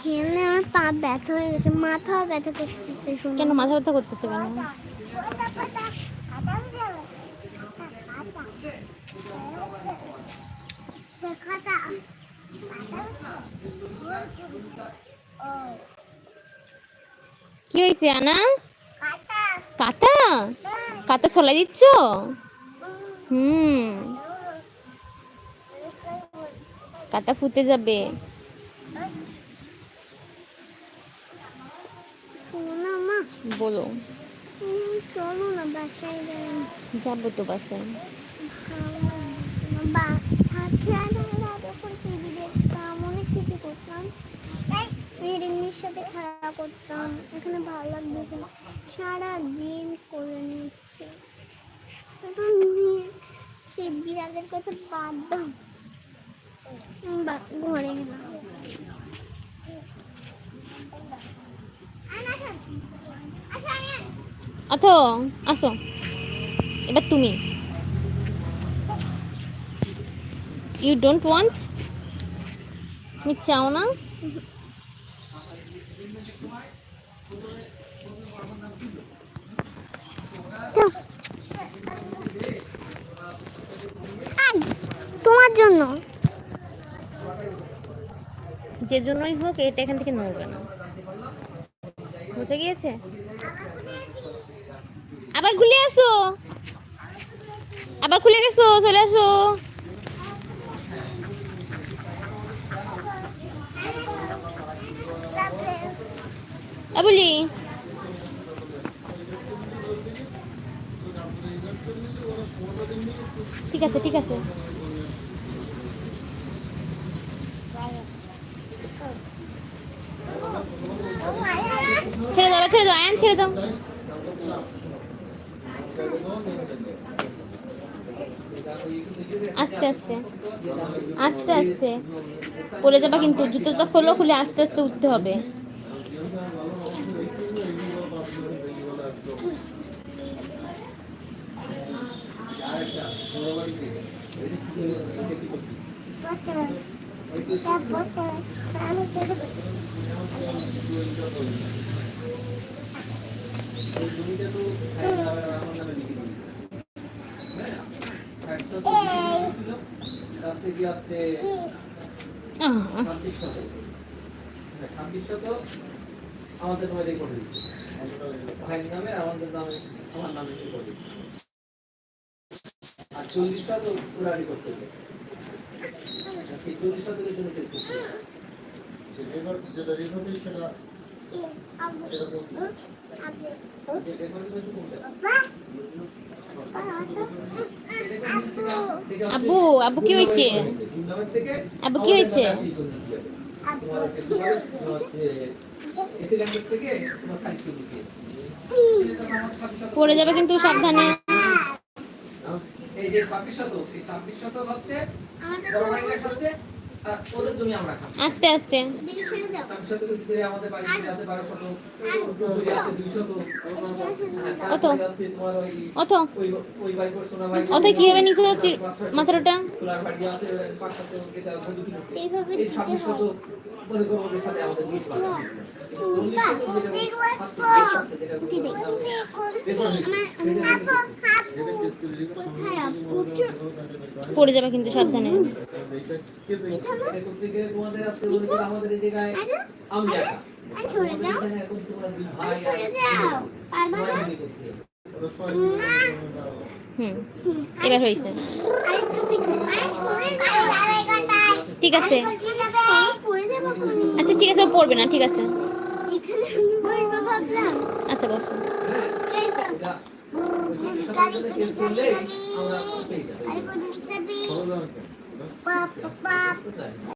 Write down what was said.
খেলে আমার পা ব্যথা হয়ে গেছে, মাথা ব্যথা করতেছে। কেন মাথা ব্যথা করতেছে কেন? কি হয়েছে আনা? কাটা কাটা ছলা দিচ্ছ? কাটা ফুটে যাবে। বলো। চলো না বাসায় যাবো তো বাসায়। অনেক কিছু করতাম, রিমির সাথে খেলা করতাম, এখানে ভালো লাগবে না, সারাদিন করে নিচ্ছে। সে বিড়ালের কথা বাদ দাও, ঘরে গেলাম। অথো আসো, এবার তুমি। You don't want? তুমি চাও না? তোমার জন্য, যে জন্যই হোক এটা এখান থেকে নড়বে না, বুঝে গিয়েছে? আবার খুলে আসো, আবার খুলে গেছো, চলে আসো। বলি ঠিক আছে ঠিক আছে, ছেড়ে দাও ছেড়ে দাও, আয়ান ছেড়ে দাও। আস্তে আস্তে আস্তে আস্তে পড়ে যাবা কিন্তু, জুতোটা খোলো, খুলে আস্তে আস্তে উঠতে হবে। আমাদের নামে রেকর্ড হয়েছে, ভাইয়ের নামে আমাদের নামে, আমার নামে রেকর্ড হয়েছে, আর 40টা তো পুরানি করতে হবে, এই 40টা থেকে জন্য টেস্ট করতে হবে, রেকর্ড যেটা রেকর্ড হয়েছে সেটা আব্বু আব্বু কি হয়েছে? আব্বু কি হয়েছে? পড়ে যাবে কিন্তু, সাবধানে। এই যে 2600 হচ্ছে বড় ভাইয়ের সাথে ওদের জমি আমরা খাবো আস্তে আস্তে। আমাদের বাড়ি আছে 1200 লোক, আছে 200 লোক, অতো অতো ওই ভাই করে শোনা ভাই অতো কি হবে নিচে যাচ্ছে মাথাটা। তোলার বাড়ি আছে 500 লোক, এটা এই 2600 লোক মনে করো ওদের সাথে আমাদের মিট পাবে। পড়ে যাবে কিন্তু, সাবধানে। আমাদের এই জায়গায় আমি একা, এবার হয়েছে, ঠিক আছে। আচ্ছা ঠিক আছে, ও পড়বে না, ঠিক আছে। আচ্ছা বসো।